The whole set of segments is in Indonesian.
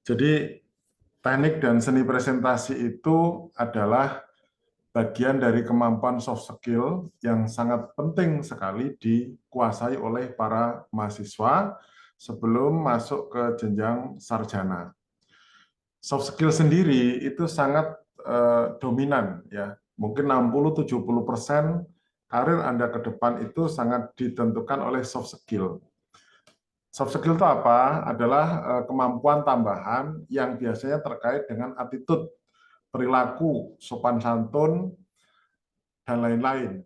Jadi teknik dan seni presentasi itu adalah bagian dari kemampuan soft skill yang sangat penting sekali dikuasai oleh para mahasiswa sebelum masuk ke jenjang sarjana. Soft skill sendiri itu sangat dominan ya. Mungkin 60-70% karir Anda ke depan itu sangat ditentukan oleh soft skill. Soft skill itu apa? Adalah kemampuan tambahan yang biasanya terkait dengan attitude, perilaku, sopan santun, dan lain-lain.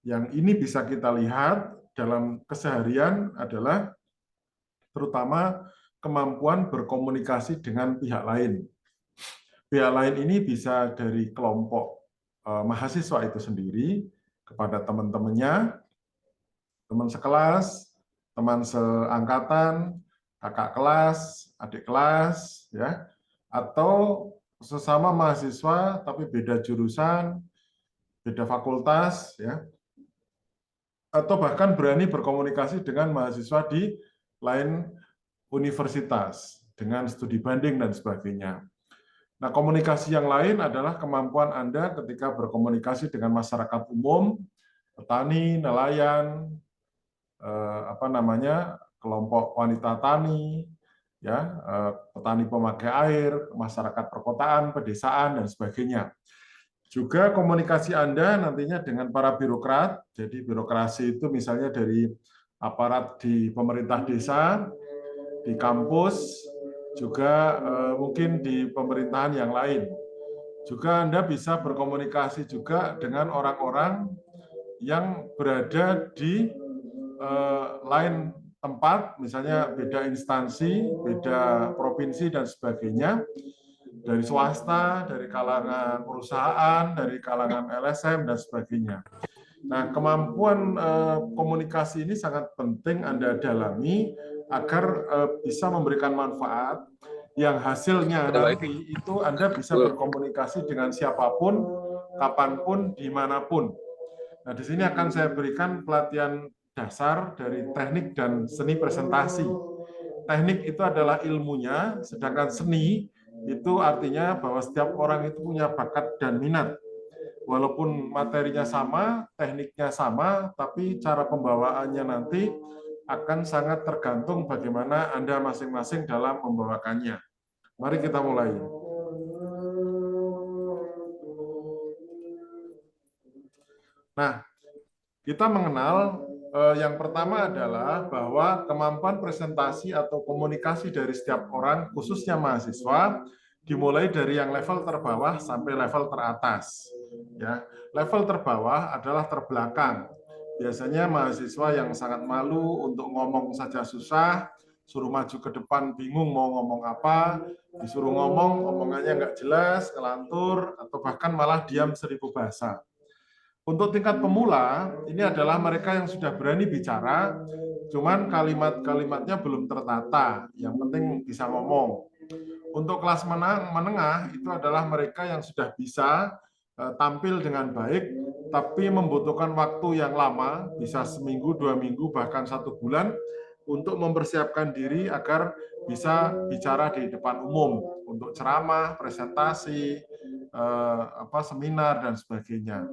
Yang ini bisa kita lihat dalam keseharian adalah terutama kemampuan berkomunikasi dengan pihak lain. Pihak lain ini bisa dari kelompok mahasiswa itu sendiri kepada teman-temannya, teman sekelas, teman seangkatan, kakak kelas, adik kelas, ya, atau sesama mahasiswa tapi beda jurusan, beda fakultas, ya, atau bahkan berani berkomunikasi dengan mahasiswa di lain universitas dengan studi banding dan sebagainya. Nah, komunikasi yang lain adalah kemampuan Anda ketika berkomunikasi dengan masyarakat umum, petani, nelayan, kelompok wanita tani, ya, petani pemakai air, masyarakat perkotaan, pedesaan, dan sebagainya. Juga komunikasi Anda nantinya dengan para birokrat, jadi birokrasi itu misalnya dari aparat di pemerintah desa, di kampus, juga mungkin di pemerintahan yang lain. Juga Anda bisa berkomunikasi juga dengan orang-orang yang berada di lain tempat, misalnya beda instansi, beda provinsi, dan sebagainya, dari swasta, dari kalangan perusahaan, dari kalangan LSM, dan sebagainya. Nah, kemampuan komunikasi ini sangat penting Anda dalami agar bisa memberikan manfaat yang hasilnya nanti itu Anda bisa berkomunikasi dengan siapapun, kapanpun, dimanapun. Nah, di sini akan saya berikan pelatihan dasar dari teknik dan seni presentasi. Teknik itu adalah ilmunya, sedangkan seni itu artinya bahwa setiap orang itu punya bakat dan minat. Walaupun materinya sama, tekniknya sama, tapi cara pembawaannya nanti akan sangat tergantung bagaimana Anda masing-masing dalam membawakannya. Mari kita mulai. Nah, kita mengenal yang pertama adalah bahwa kemampuan presentasi atau komunikasi dari setiap orang, khususnya mahasiswa, dimulai dari yang level terbawah sampai level teratas. Ya, level terbawah adalah terbelakang. Biasanya mahasiswa yang sangat malu untuk ngomong saja susah, suruh maju ke depan bingung mau ngomong apa, disuruh ngomong omongannya nggak jelas, ngelantur, atau bahkan malah diam seribu bahasa. Untuk tingkat pemula, ini adalah mereka yang sudah berani bicara, cuman kalimat-kalimatnya belum tertata, yang penting bisa ngomong. Untuk kelas menengah, itu adalah mereka yang sudah bisa tampil dengan baik, tapi membutuhkan waktu yang lama, bisa seminggu, 2 minggu, bahkan 1 bulan, untuk mempersiapkan diri agar bisa bicara di depan umum, untuk ceramah, presentasi, seminar, dan sebagainya.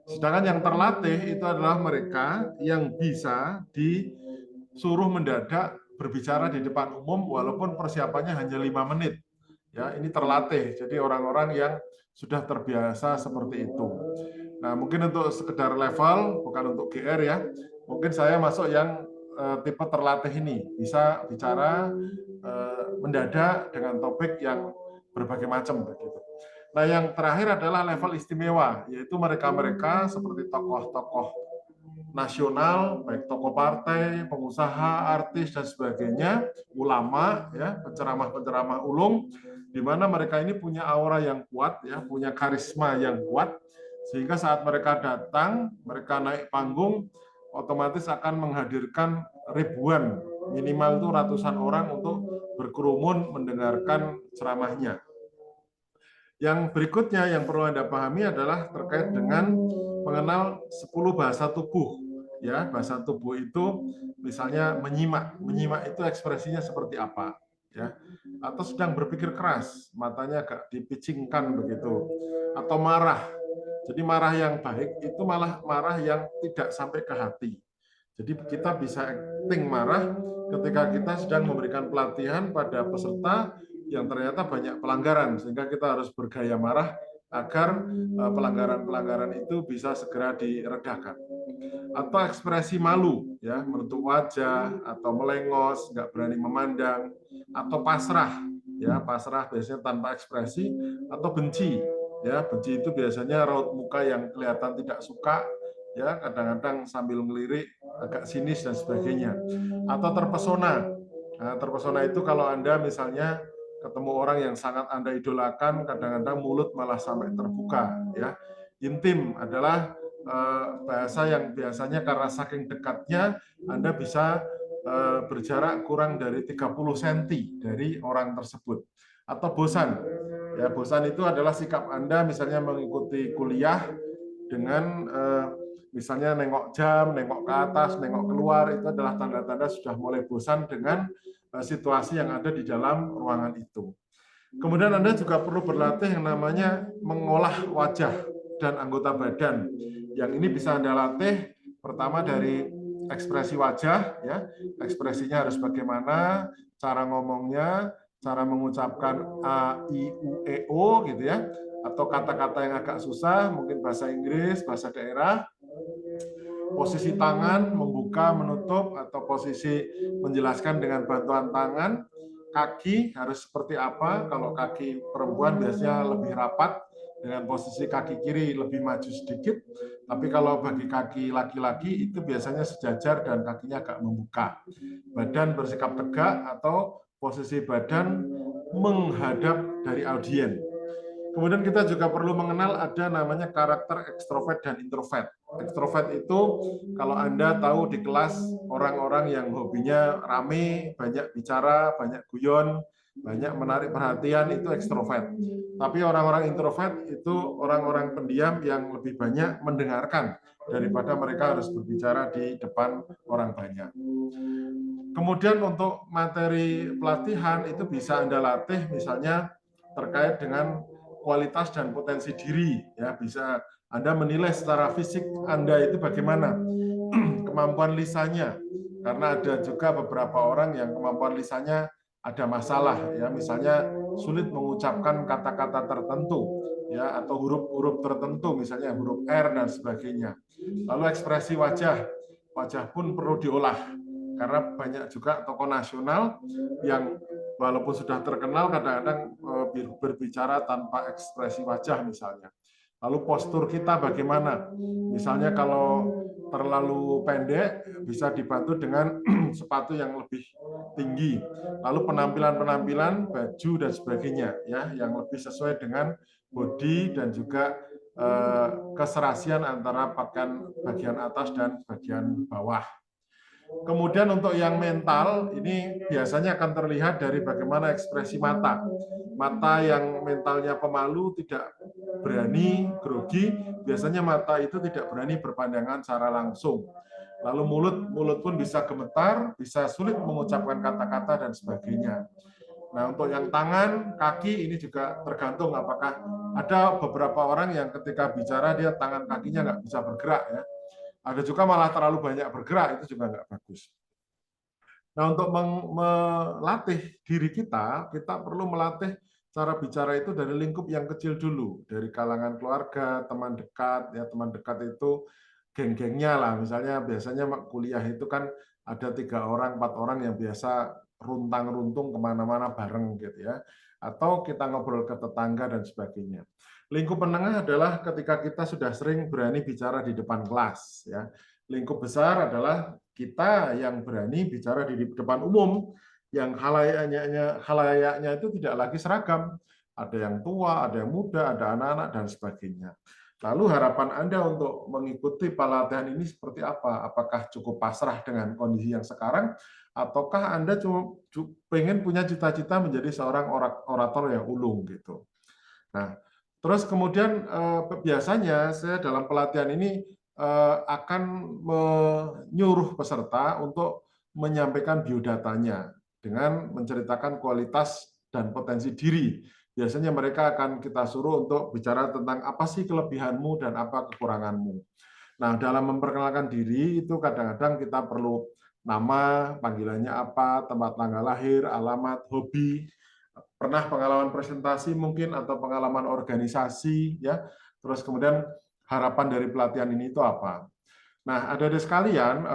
Sedangkan yang terlatih itu adalah mereka yang bisa disuruh mendadak berbicara di depan umum walaupun persiapannya hanya 5 menit. Ya, ini terlatih. Jadi orang-orang yang sudah terbiasa seperti itu. Nah, mungkin untuk sekedar level, bukan untuk GR ya. Mungkin saya masuk yang tipe terlatih ini, bisa bicara mendadak dengan topik yang berbagai macam begitu. Nah, yang terakhir adalah level istimewa, yaitu mereka-mereka seperti tokoh-tokoh nasional, baik tokoh partai, pengusaha, artis, dan sebagainya, ulama, ya, penceramah-penceramah ulung, di mana mereka ini punya aura yang kuat, ya, punya karisma yang kuat, sehingga saat mereka datang, mereka naik panggung, otomatis akan menghadirkan ribuan, minimal itu ratusan orang untuk berkerumun mendengarkan ceramahnya. Yang berikutnya yang perlu Anda pahami adalah terkait dengan mengenal 10 bahasa tubuh. Ya, bahasa tubuh itu misalnya menyimak. Menyimak itu ekspresinya seperti apa? ya, atau sedang berpikir keras, matanya agak dipicingkan begitu, atau marah. Jadi marah yang baik itu malah marah yang tidak sampai ke hati. Jadi kita bisa acting marah ketika kita sedang memberikan pelatihan pada peserta yang ternyata banyak pelanggaran, sehingga kita harus bergaya marah agar pelanggaran-pelanggaran itu bisa segera diredakan. Atau ekspresi malu, ya, menutup wajah atau melengos, nggak berani memandang, atau pasrah, ya, pasrah biasanya tanpa ekspresi, atau benci, ya, benci itu biasanya raut muka yang kelihatan tidak suka, ya, kadang-kadang sambil melirik, agak sinis dan sebagainya, atau terpesona. Nah, terpesona itu kalau Anda misalnya ketemu orang yang sangat Anda idolakan, kadang-kadang mulut malah sampai terbuka, ya. Intim adalah bahasa yang biasanya karena saking dekatnya Anda bisa berjarak kurang dari 30 cm dari orang tersebut. Atau bosan. Ya, bosan itu adalah sikap Anda misalnya mengikuti kuliah dengan misalnya nengok jam, nengok ke atas, nengok keluar, itu adalah tanda-tanda sudah mulai bosan dengan situasi yang ada di dalam ruangan itu. Kemudian Anda juga perlu berlatih yang namanya mengolah wajah dan anggota badan. Yang ini bisa Anda latih pertama dari ekspresi wajah, ya, ekspresinya harus bagaimana, cara ngomongnya, cara mengucapkan a, i, u, e, o, gitu ya, atau kata-kata yang agak susah, mungkin bahasa Inggris, bahasa daerah, posisi tangan, membuka, menutup, atau posisi menjelaskan dengan bantuan tangan, kaki harus seperti apa, kalau kaki perempuan biasanya lebih rapat, dengan posisi kaki kiri lebih maju sedikit, tapi kalau bagi kaki laki-laki itu biasanya sejajar dan kakinya agak membuka. Badan bersikap tegak atau posisi badan menghadap dari audien. Kemudian kita juga perlu mengenal ada namanya karakter ekstrovert dan introvert. Ekstrovert itu kalau Anda tahu di kelas orang-orang yang hobinya rame, banyak bicara, banyak guyon, banyak menarik perhatian, itu ekstrovert. Tapi orang-orang introvert itu orang-orang pendiam yang lebih banyak mendengarkan daripada mereka harus berbicara di depan orang banyak. Kemudian untuk materi pelatihan itu bisa Anda latih misalnya terkait dengan kualitas dan potensi diri, ya, bisa Anda menilai secara fisik Anda itu bagaimana kemampuan lisannya, karena ada juga beberapa orang yang kemampuan lisannya ada masalah, ya, misalnya sulit mengucapkan kata-kata tertentu, ya, atau huruf-huruf tertentu, misalnya huruf R dan sebagainya. Lalu ekspresi wajah, wajah pun perlu diolah karena banyak juga tokoh nasional yang walaupun sudah terkenal kadang-kadang berbicara tanpa ekspresi wajah misalnya. Lalu postur kita bagaimana? Misalnya kalau terlalu pendek bisa dibantu dengan sepatu yang lebih tinggi. Lalu penampilan-penampilan baju dan sebagainya, ya, yang lebih sesuai dengan body dan juga keserasian antara pakaian bagian atas dan bagian bawah. Kemudian untuk yang mental, ini biasanya akan terlihat dari bagaimana ekspresi mata. Mata yang mentalnya pemalu, tidak berani, grogi, biasanya mata itu tidak berani berpandangan secara langsung. Lalu mulut pun bisa gemetar, bisa sulit mengucapkan kata-kata dan sebagainya. Nah, untuk yang tangan, kaki ini juga tergantung apakah ada beberapa orang yang ketika bicara dia tangan kakinya nggak bisa bergerak, ya. Ada juga malah terlalu banyak bergerak, itu juga nggak bagus. Nah, untuk melatih diri kita perlu melatih cara bicara itu dari lingkup yang kecil dulu, dari kalangan keluarga, teman dekat, ya, teman dekat itu geng-gengnya lah, misalnya biasanya kuliah itu kan ada 3 orang, 4 orang yang biasa runtang-runtung kemana-mana bareng gitu ya, atau kita ngobrol ke tetangga dan sebagainya. Lingkup menengah adalah ketika kita sudah sering berani bicara di depan kelas, ya. Lingkup besar adalah kita yang berani bicara di depan umum, yang halayaknya itu tidak lagi seragam. Ada yang tua, ada yang muda, ada anak-anak, dan sebagainya. Lalu harapan Anda untuk mengikuti pelatihan ini seperti apa? Apakah cukup pasrah dengan kondisi yang sekarang, ataukah Anda cuma pengen punya cita-cita menjadi seorang orator yang ulung gitu? Nah, terus kemudian biasanya saya dalam pelatihan ini akan menyuruh peserta untuk menyampaikan biodatanya dengan menceritakan kualitas dan potensi diri. Biasanya mereka akan kita suruh untuk bicara tentang apa sih kelebihanmu dan apa kekuranganmu. Nah, dalam memperkenalkan diri itu kadang-kadang kita perlu nama, panggilannya apa, tempat tanggal lahir, alamat, hobi, pernah pengalaman presentasi mungkin atau pengalaman organisasi, ya. Terus kemudian harapan dari pelatihan ini itu apa. Nah, adik-adik sekalian,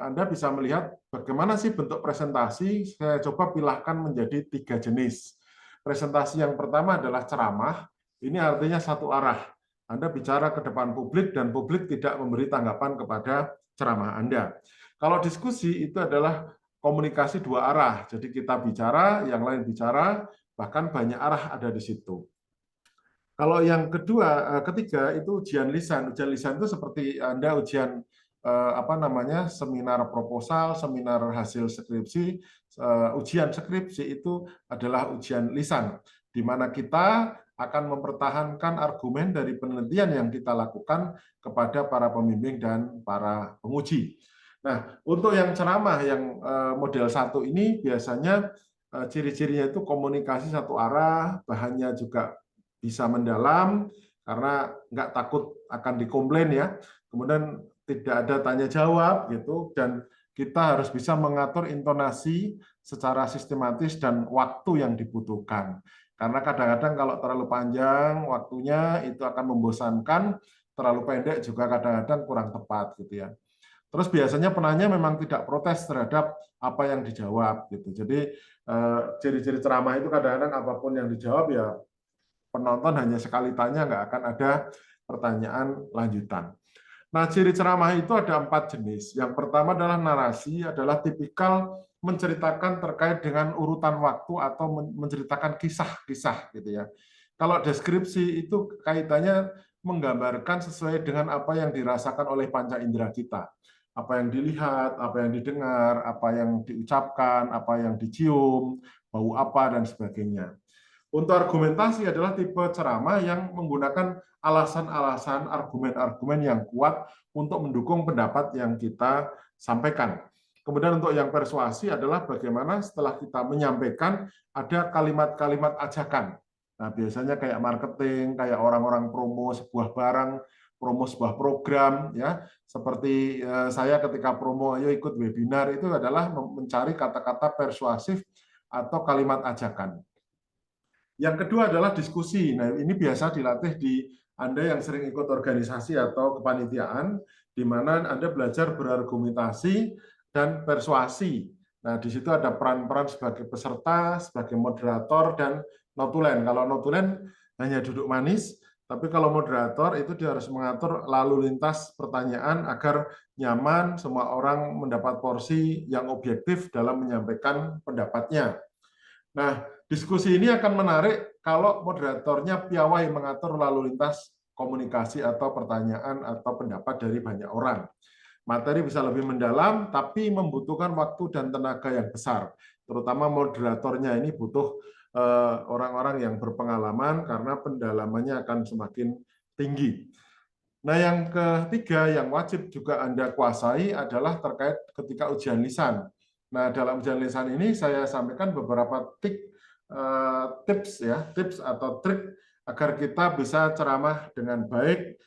Anda bisa melihat bagaimana sih bentuk presentasi. Saya coba pilahkan menjadi 3 jenis. Presentasi yang pertama adalah ceramah. Ini artinya satu arah. Anda bicara ke depan publik dan publik tidak memberi tanggapan kepada ceramah Anda. Kalau diskusi itu adalah komunikasi dua arah. Jadi kita bicara, yang lain bicara, bahkan banyak arah ada di situ. Kalau yang ketiga itu ujian lisan. Ujian lisan itu seperti Anda ujian seminar proposal, seminar hasil skripsi. Ujian skripsi itu adalah ujian lisan, di mana kita akan mempertahankan argumen dari penelitian yang kita lakukan kepada para pembimbing dan para penguji. Nah, untuk yang ceramah yang model 1 ini biasanya ciri-cirinya itu komunikasi satu arah, bahannya juga bisa mendalam karena nggak takut akan dikomplain ya. Kemudian tidak ada tanya jawab gitu, dan kita harus bisa mengatur intonasi secara sistematis dan waktu yang dibutuhkan. Karena kadang-kadang kalau terlalu panjang waktunya itu akan membosankan, terlalu pendek juga kadang-kadang kurang tepat gitu ya. Terus biasanya penanya memang tidak protes terhadap apa yang dijawab gitu. Jadi ciri-ciri ceramah itu kadang-kadang apapun yang dijawab ya penonton hanya sekali tanya, nggak akan ada pertanyaan lanjutan. Nah, ciri ceramah itu ada 4 jenis. Yang pertama adalah narasi, adalah tipikal menceritakan terkait dengan urutan waktu atau menceritakan kisah-kisah gitu ya. Kalau deskripsi itu kaitannya menggambarkan sesuai dengan apa yang dirasakan oleh panca indera kita. Apa yang dilihat, apa yang didengar, apa yang diucapkan, apa yang dicium, bau apa, dan sebagainya. Untuk argumentasi adalah tipe ceramah yang menggunakan alasan-alasan, argumen-argumen yang kuat untuk mendukung pendapat yang kita sampaikan. Kemudian untuk yang persuasi adalah bagaimana setelah kita menyampaikan ada kalimat-kalimat ajakan. Nah, biasanya kayak marketing, kayak orang-orang promo sebuah barang, promo sebuah program, ya. Seperti saya ketika promo ayo ikut webinar itu adalah mencari kata-kata persuasif atau kalimat ajakan. Yang kedua adalah diskusi. Nah, ini biasa dilatih di Anda yang sering ikut organisasi atau kepanitiaan, di mana Anda belajar berargumentasi dan persuasi. Nah, di situ ada peran-peran sebagai peserta, sebagai moderator, dan notulen. Kalau notulen hanya duduk manis, tapi kalau moderator itu dia harus mengatur lalu lintas pertanyaan agar nyaman, semua orang mendapat porsi yang objektif dalam menyampaikan pendapatnya. Nah, diskusi ini akan menarik kalau moderatornya piawai mengatur lalu lintas komunikasi atau pertanyaan atau pendapat dari banyak orang. Materi bisa lebih mendalam, tapi membutuhkan waktu dan tenaga yang besar. Terutama moderatornya ini butuh orang-orang yang berpengalaman karena pendalamannya akan semakin tinggi. Nah, yang ketiga yang wajib juga Anda kuasai adalah terkait ketika ujian lisan. Nah, dalam ujian lisan ini saya sampaikan beberapa tips atau trik agar kita bisa ceramah dengan baik,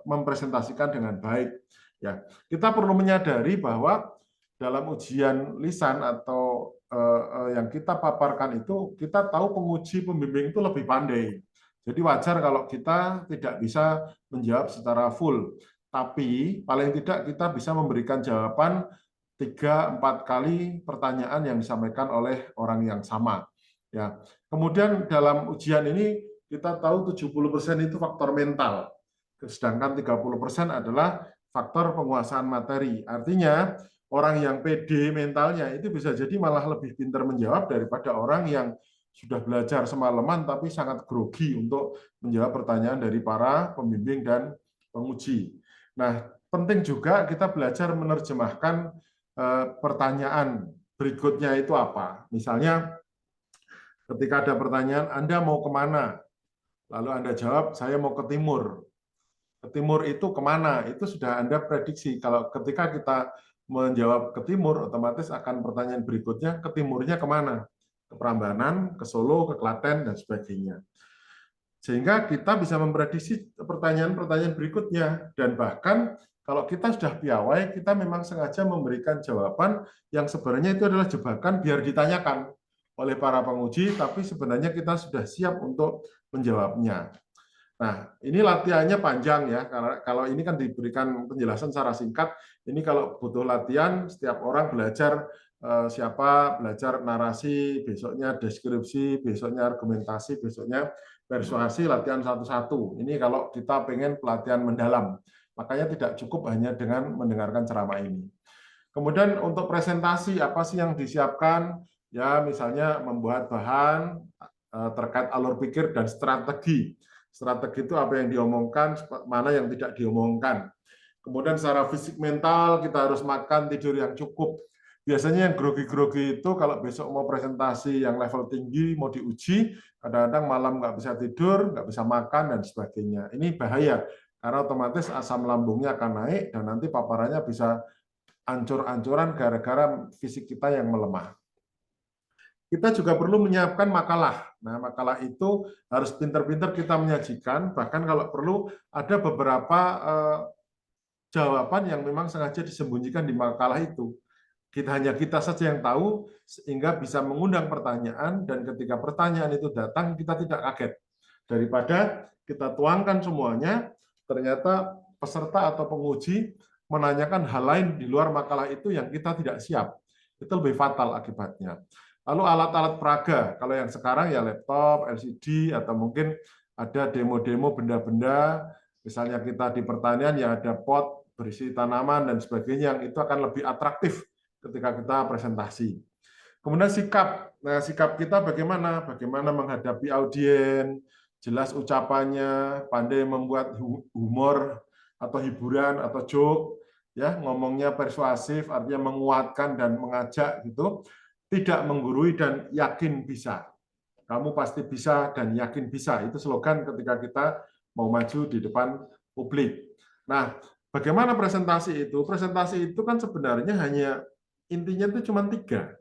mempresentasikan dengan baik. Ya, kita perlu menyadari bahwa dalam ujian lisan atau yang kita paparkan itu, kita tahu penguji pembimbing itu lebih pandai. Jadi wajar kalau kita tidak bisa menjawab secara full. Tapi paling tidak kita bisa memberikan jawaban 3-4 kali pertanyaan yang disampaikan oleh orang yang sama. Ya. Kemudian dalam ujian ini kita tahu 70% itu faktor mental, sedangkan 30% adalah faktor penguasaan materi. Artinya orang yang pede mentalnya itu bisa jadi malah lebih pintar menjawab daripada orang yang sudah belajar semalaman tapi sangat grogi untuk menjawab pertanyaan dari para pembimbing dan penguji. Nah, penting juga kita belajar menerjemahkan pertanyaan berikutnya itu apa. Misalnya ketika ada pertanyaan, Anda mau kemana? Lalu Anda jawab, saya mau ke timur. Ke timur itu kemana? Itu sudah Anda prediksi. Kalau ketika kita menjawab ke timur, otomatis akan pertanyaan berikutnya, ke timurnya kemana? Ke Prambanan, ke Solo, ke Klaten, dan sebagainya. Sehingga kita bisa memprediksi pertanyaan-pertanyaan berikutnya. Dan bahkan kalau kita sudah piawai, kita memang sengaja memberikan jawaban yang sebenarnya itu adalah jebakan biar ditanyakan oleh para penguji, tapi sebenarnya kita sudah siap untuk menjawabnya. Nah, ini latihannya panjang ya, karena kalau ini kan diberikan penjelasan secara singkat, ini kalau butuh latihan, setiap orang belajar siapa belajar narasi, besoknya deskripsi, besoknya argumentasi, besoknya persuasi, latihan satu-satu. Ini kalau kita pengen pelatihan mendalam, makanya tidak cukup hanya dengan mendengarkan ceramah ini. Kemudian untuk presentasi, apa sih yang disiapkan? Ya, misalnya membuat bahan terkait alur pikir dan strategi. Strategi itu apa yang diomongkan, mana yang tidak diomongkan. Kemudian secara fisik mental, kita harus makan, tidur yang cukup. Biasanya yang grogi-grogi itu kalau besok mau presentasi yang level tinggi, mau diuji, kadang-kadang malam nggak bisa tidur, nggak bisa makan, dan sebagainya. Ini bahaya, karena otomatis asam lambungnya akan naik, dan nanti paparannya bisa ancur-ancuran gara-gara fisik kita yang melemah. Kita juga perlu menyiapkan makalah. Nah, makalah itu harus pintar-pintar kita menyajikan, bahkan kalau perlu ada beberapa jawaban yang memang sengaja disembunyikan di makalah itu. Hanya kita saja yang tahu, sehingga bisa mengundang pertanyaan, dan ketika pertanyaan itu datang, kita tidak kaget. Daripada kita tuangkan semuanya, ternyata peserta atau penguji menanyakan hal lain di luar makalah itu yang kita tidak siap. Itu lebih fatal akibatnya. Lalu alat-alat peraga, kalau yang sekarang ya laptop, LCD, atau mungkin ada demo-demo benda-benda, misalnya kita di pertanian ya ada pot berisi tanaman dan sebagainya, yang itu akan lebih atraktif ketika kita presentasi. Kemudian sikap. Nah, sikap kita bagaimana? Bagaimana menghadapi audiens, jelas ucapannya, pandai membuat humor atau hiburan atau joke, ya, ngomongnya persuasif, artinya menguatkan dan mengajak gitu. Tidak menggurui dan yakin bisa. Kamu pasti bisa dan yakin bisa. Itu slogan ketika kita mau maju di depan publik. Nah, bagaimana presentasi itu? Presentasi itu kan sebenarnya hanya intinya itu cuma 3.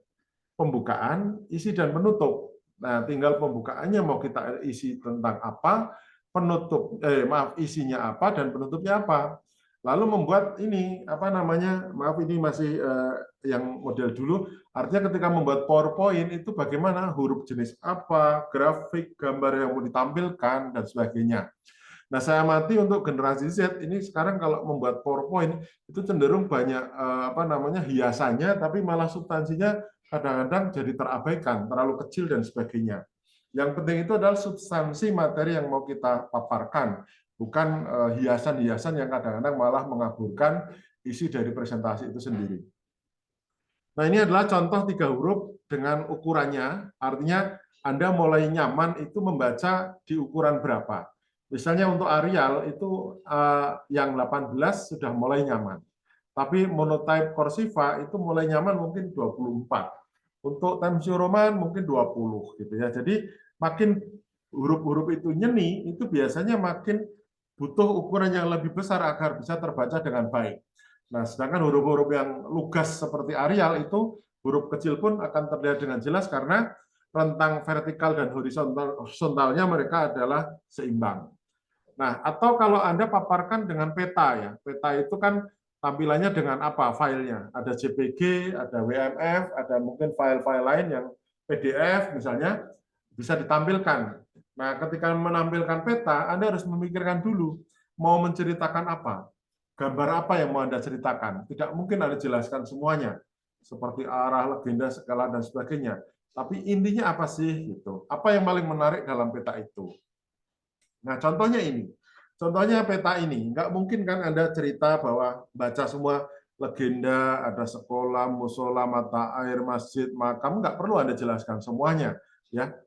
Pembukaan, isi, dan penutup. Nah, tinggal pembukaannya mau kita isi tentang apa, isinya apa, dan penutupnya apa. Lalu membuat ini, apa namanya, maaf ini masih yang model dulu, artinya ketika membuat PowerPoint itu bagaimana, huruf jenis apa, grafik, gambar yang mau ditampilkan, dan sebagainya. Nah, saya amati untuk generasi Z ini sekarang kalau membuat PowerPoint itu cenderung banyak apa namanya hiasannya, tapi malah substansinya kadang-kadang jadi terabaikan, terlalu kecil dan sebagainya. Yang penting itu adalah substansi materi yang mau kita paparkan, bukan hiasan-hiasan yang kadang-kadang malah mengaburkan isi dari presentasi itu sendiri. Nah, ini adalah contoh 3 huruf dengan ukurannya, artinya Anda mulai nyaman itu membaca di ukuran berapa. Misalnya untuk Arial itu yang 18 sudah mulai nyaman. Tapi monotype Cursiva itu mulai nyaman mungkin 24. Untuk Times New Roman mungkin 20 gitu ya. Jadi makin huruf-huruf itu nyeni, itu biasanya makin butuh ukuran yang lebih besar agar bisa terbaca dengan baik. Nah, sedangkan huruf-huruf yang lugas seperti Arial itu huruf kecil pun akan terlihat dengan jelas karena rentang vertikal dan horizontalnya mereka adalah seimbang. Nah, atau kalau Anda paparkan dengan peta ya. Peta itu kan tampilannya dengan apa filenya? Ada JPG, ada WMF, ada mungkin file-file lain yang PDF misalnya bisa ditampilkan. Nah, ketika menampilkan peta, Anda harus memikirkan dulu mau menceritakan apa. Gambar apa yang mau Anda ceritakan? Tidak mungkin Anda jelaskan semuanya, seperti arah, legenda, skala, dan sebagainya. Tapi intinya apa sih? Gitu. Apa yang paling menarik dalam peta itu? Nah, contohnya ini. Contohnya peta ini. Nggak mungkin kan Anda cerita bahwa baca semua legenda, ada sekolah, musola, mata air, masjid, makam. Nggak perlu Anda jelaskan semuanya. Ya.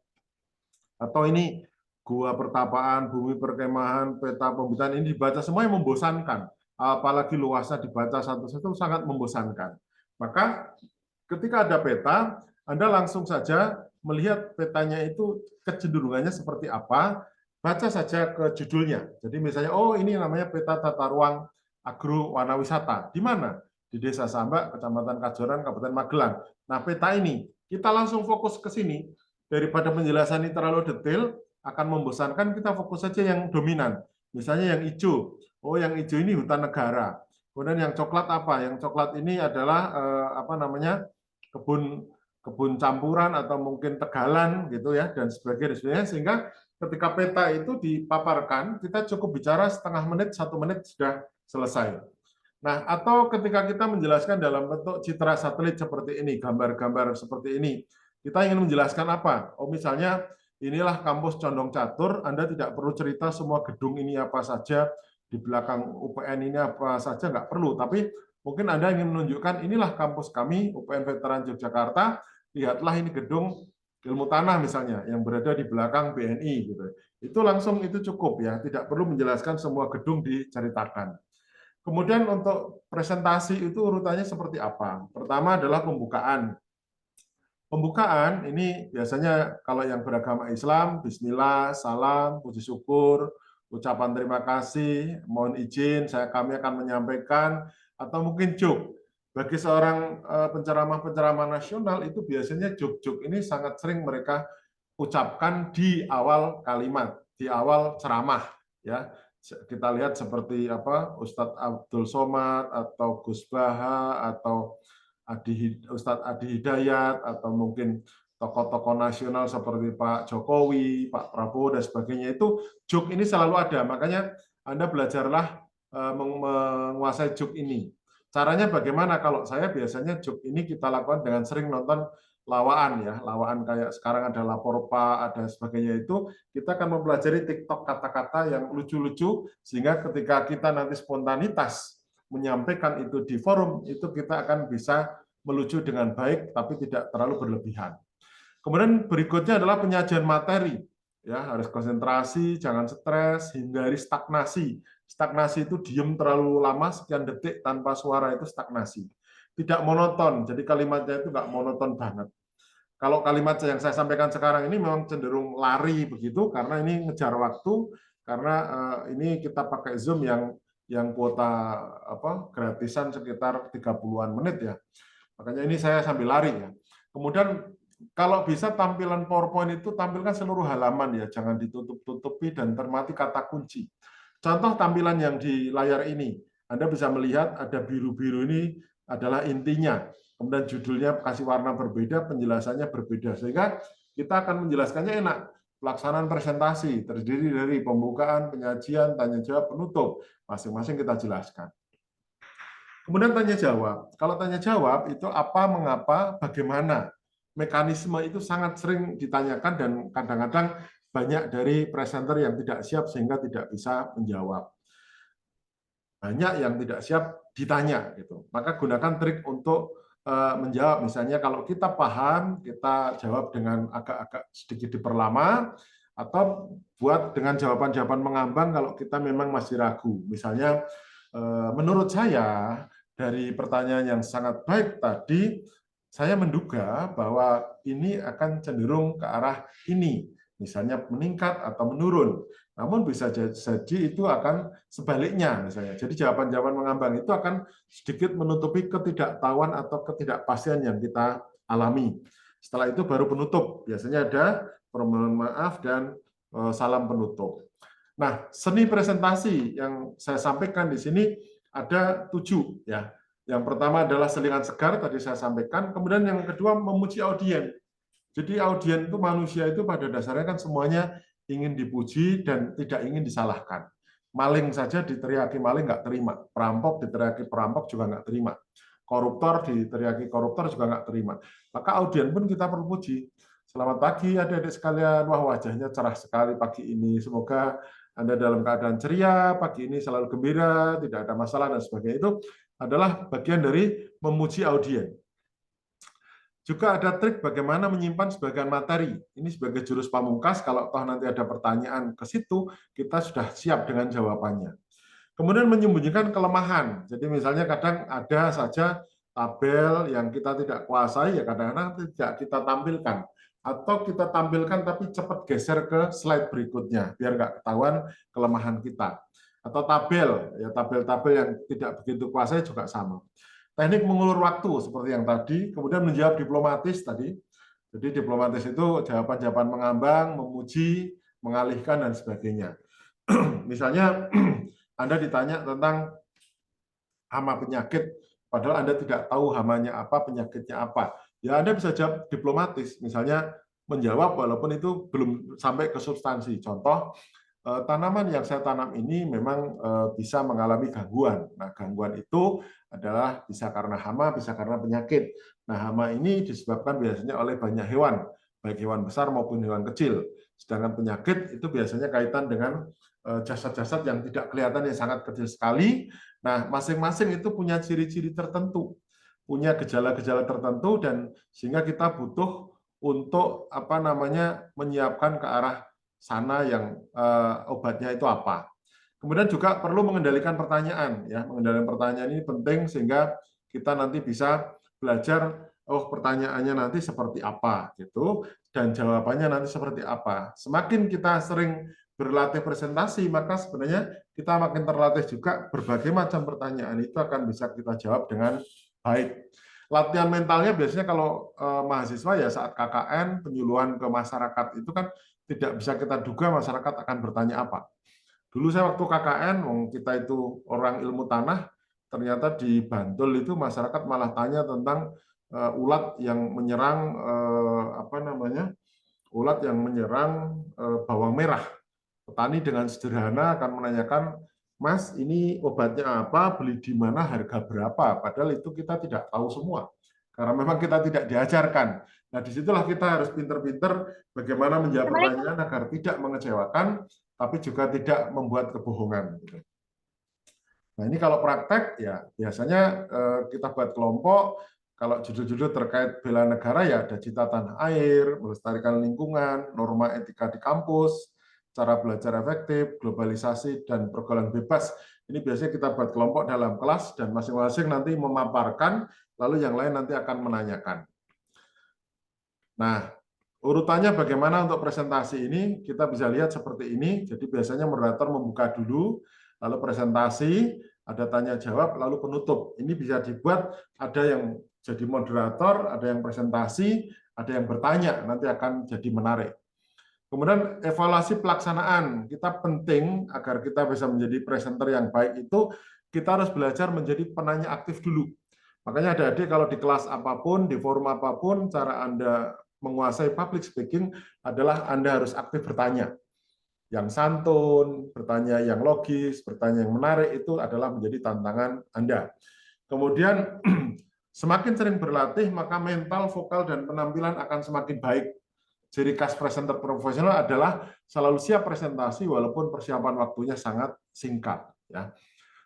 Atau ini gua pertapaan, bumi perkemahan, peta pembukaan, ini dibaca semua yang membosankan. Apalagi luasnya dibaca satu-satu sangat membosankan. Maka ketika ada peta, Anda langsung saja melihat petanya itu kecenderungannya seperti apa, baca saja ke judulnya. Jadi misalnya, oh ini namanya peta tata ruang agro warna wisata. Di mana? di Desa Sambak, Kecamatan Kajoran, Kabupaten Magelang. Nah, peta ini kita langsung fokus ke sini. Daripada penjelasan ini terlalu detail, akan membosankan, kita fokus saja yang dominan. Misalnya yang hijau. Oh, yang hijau ini hutan negara. Kemudian yang coklat apa? Yang coklat ini adalah apa namanya? kebun campuran atau mungkin tegalan gitu ya, dan sebagainya, sehingga ketika peta itu dipaparkan, kita cukup bicara setengah menit, 1 menit sudah selesai. Nah, atau ketika kita menjelaskan dalam bentuk citra satelit seperti ini, gambar-gambar seperti ini, kita ingin menjelaskan apa? Oh, misalnya inilah kampus Condong Catur, Anda tidak perlu cerita semua gedung ini apa saja, di belakang UPN ini apa saja, nggak perlu. Tapi mungkin Anda ingin menunjukkan inilah kampus kami, UPN Veteran Yogyakarta, lihatlah ini gedung ilmu tanah misalnya, yang berada di belakang BNI. Gitu. Itu langsung itu cukup ya, tidak perlu menjelaskan semua gedung diceritakan. Kemudian untuk presentasi itu urutannya seperti apa? Pertama adalah pembukaan. Pembukaan ini biasanya kalau yang beragama Islam, bismillah, salam, puji syukur, ucapan terima kasih, mohon izin, kami akan menyampaikan, atau mungkin joke. Bagi seorang penceramah-penceramah nasional itu biasanya joke-joke ini sangat sering mereka ucapkan di awal kalimat, di awal ceramah, ya. Kita lihat seperti apa Ustadz Abdul Somad atau Gus Baha atau Ustadz Adi Hidayat atau mungkin tokoh-tokoh nasional seperti Pak Jokowi, Pak Prabowo dan sebagainya, itu joke ini selalu ada. Makanya Anda belajarlah menguasai joke ini. Caranya bagaimana? Kalau saya biasanya joke ini kita lakukan dengan sering nonton lawaan ya, lawaan kayak sekarang ada Lapor Pak, ada sebagainya, itu kita akan mempelajari TikTok kata-kata yang lucu-lucu sehingga ketika kita nanti spontanitas menyampaikan itu di forum, itu kita akan bisa melucu dengan baik tapi tidak terlalu berlebihan. Kemudian berikutnya adalah penyajian materi. Ya, harus konsentrasi, jangan stres, hindari stagnasi. Stagnasi itu diem terlalu lama sekian detik tanpa suara, itu stagnasi. Tidak monoton, jadi kalimatnya itu nggak monoton banget. Kalau kalimat yang saya sampaikan sekarang ini memang cenderung lari begitu karena ini ngejar waktu, karena ini kita pakai Zoom yang kuota apa gratisan sekitar 30-an menit ya. Makanya ini saya sambil lari ya. Kemudian kalau bisa tampilan PowerPoint itu tampilkan seluruh halaman ya, jangan ditutup-tutupi dan termati kata kunci. Contoh tampilan yang di layar ini, Anda bisa melihat ada biru-biru ini adalah intinya. Kemudian judulnya kasih warna berbeda, penjelasannya berbeda. Sehingga kita akan menjelaskannya enak. Pelaksanaan presentasi terdiri dari pembukaan, penyajian, tanya jawab, penutup. Masing-masing kita jelaskan. Kemudian tanya jawab. Kalau tanya jawab itu apa, mengapa, bagaimana. Mekanisme itu sangat sering ditanyakan dan kadang-kadang banyak dari presenter yang tidak siap sehingga tidak bisa menjawab. Banyak yang tidak siap ditanya gitu. Maka gunakan trik untuk menjawab. Misalnya kalau kita paham, kita jawab dengan agak-agak sedikit diperlama, atau buat dengan jawaban-jawaban mengambang kalau kita memang masih ragu. Misalnya menurut saya dari pertanyaan yang sangat baik tadi, saya menduga bahwa ini akan cenderung ke arah ini, misalnya meningkat atau menurun. Namun bisa jadi itu akan sebaliknya misalnya. Jadi jawaban-jawaban mengambang itu akan sedikit menutupi ketidaktahuan atau ketidakpastian yang kita alami. Setelah itu baru penutup. Biasanya ada permohonan maaf dan salam penutup. Nah, seni presentasi yang saya sampaikan di sini ada 7 ya. Yang pertama adalah selingan segar, tadi saya sampaikan. Kemudian yang kedua memuji audien. Jadi audien itu manusia itu pada dasarnya kan semuanya ingin dipuji dan tidak ingin disalahkan. Maling saja diteriaki maling nggak terima. Perampok diteriaki perampok juga nggak terima. Koruptor diteriaki koruptor juga nggak terima. Maka audien pun kita perlu puji. Selamat pagi adik-adik sekalian. Wah, wajahnya cerah sekali pagi ini. Semoga Anda dalam keadaan ceria, pagi ini selalu gembira, tidak ada masalah dan sebagainya. Itu adalah bagian dari memuji audien. Juga ada trik bagaimana menyimpan sebagian materi. Ini sebagai jurus pamungkas, kalau toh nanti ada pertanyaan ke situ, kita sudah siap dengan jawabannya. Kemudian menyembunyikan kelemahan. Jadi misalnya kadang ada saja tabel yang kita tidak kuasai, ya kadang-kadang tidak kita tampilkan. Atau kita tampilkan tapi cepat geser ke slide berikutnya, biar nggak ketahuan kelemahan kita. Atau tabel, ya tabel-tabel yang tidak begitu kuasai juga sama. teknik mengulur waktu seperti yang tadi, kemudian menjawab diplomatis tadi. Jadi diplomatis itu jawaban-jawaban mengambang, memuji, mengalihkan, dan sebagainya. Misalnya Anda ditanya tentang hama penyakit, padahal Anda tidak tahu hamanya apa, penyakitnya apa. Ya Anda bisa jawab diplomatis, misalnya menjawab walaupun itu belum sampai ke substansi. Contoh, tanaman yang saya tanam ini memang bisa mengalami gangguan. Nah, gangguan itu adalah bisa karena hama, bisa karena penyakit. Nah, hama ini disebabkan biasanya oleh banyak hewan, baik hewan besar maupun hewan kecil. Sedangkan penyakit itu biasanya kaitan dengan jasad-jasad yang tidak kelihatan, yang sangat kecil sekali. Nah, masing-masing itu punya ciri-ciri tertentu, punya gejala-gejala tertentu, dan sehingga kita butuh untuk menyiapkan ke arah sana yang obatnya itu apa. Kemudian juga perlu mengendalikan pertanyaan, ya. Mengendalikan pertanyaan ini penting sehingga kita nanti bisa belajar, oh pertanyaannya nanti seperti apa gitu, dan jawabannya nanti seperti apa. Semakin kita sering berlatih presentasi, maka sebenarnya kita makin terlatih juga berbagai macam pertanyaan itu akan bisa kita jawab dengan baik. Latihan mentalnya biasanya kalau mahasiswa ya saat KKN, penyuluhan ke masyarakat itu kan tidak bisa kita duga masyarakat akan bertanya apa. Dulu saya waktu KKN, kita itu orang ilmu tanah, ternyata di Bantul itu masyarakat malah tanya tentang ulat yang menyerang ulat yang menyerang bawang merah. Petani dengan sederhana akan menanyakan, Mas, ini obatnya apa, beli di mana, harga berapa? Padahal itu kita tidak tahu semua, karena memang kita tidak diajarkan. Nah, disitulah kita harus pinter-pinter bagaimana menjawab pertanyaan agar tidak mengecewakan, tapi juga tidak membuat kebohongan. Nah, ini kalau praktek, ya biasanya kita buat kelompok, kalau judul-judul terkait bela negara, ya ada Cita Tanah Air, melestarikan lingkungan, norma etika di kampus, cara belajar efektif, globalisasi, dan pergaulan bebas. Ini biasanya kita buat kelompok dalam kelas, dan masing-masing nanti memaparkan, lalu yang lain nanti akan menanyakan. Nah, urutannya bagaimana untuk presentasi ini, kita bisa lihat seperti ini. Jadi biasanya moderator membuka dulu, lalu presentasi, ada tanya jawab, lalu penutup. Ini bisa dibuat, ada yang jadi moderator, ada yang presentasi, ada yang bertanya, nanti akan jadi menarik. Kemudian evaluasi pelaksanaan, kita penting agar kita bisa menjadi presenter yang baik itu, kita harus belajar menjadi penanya aktif dulu. Makanya adik-adik kalau di kelas apapun, di forum apapun, cara Anda menguasai public speaking adalah Anda harus aktif bertanya. Yang santun, bertanya yang logis, bertanya yang menarik, itu adalah menjadi tantangan Anda. Kemudian semakin sering berlatih, maka mental, vokal, dan penampilan akan semakin baik. Ciri khas presenter profesional adalah selalu siap presentasi walaupun persiapan waktunya sangat singkat. Ya.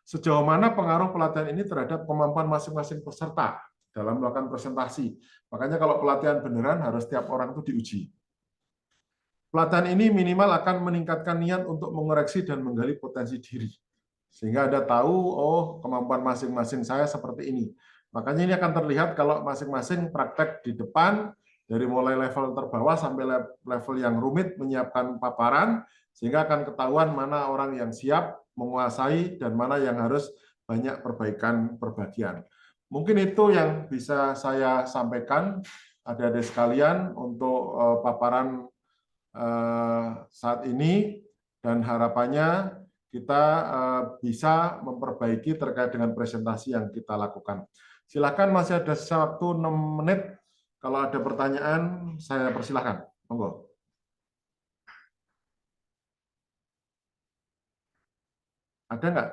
Sejauh mana pengaruh pelatihan ini terhadap kemampuan masing-masing peserta dalam melakukan presentasi. Makanya kalau pelatihan beneran harus setiap orang itu diuji. Pelatihan ini minimal akan meningkatkan niat untuk mengoreksi dan menggali potensi diri. Sehingga Anda tahu, oh kemampuan masing-masing saya seperti ini. Makanya ini akan terlihat kalau masing-masing praktek di depan, dari mulai level terbawah sampai level yang rumit menyiapkan paparan, sehingga akan ketahuan mana orang yang siap menguasai dan mana yang harus banyak perbaikan perbagian. Mungkin itu yang bisa saya sampaikan adik-adik sekalian untuk paparan saat ini, dan harapannya kita bisa memperbaiki terkait dengan presentasi yang kita lakukan. Silakan, masih ada waktu 6 menit. Kalau ada pertanyaan, saya persilahkan. Monggo. Ada nggak?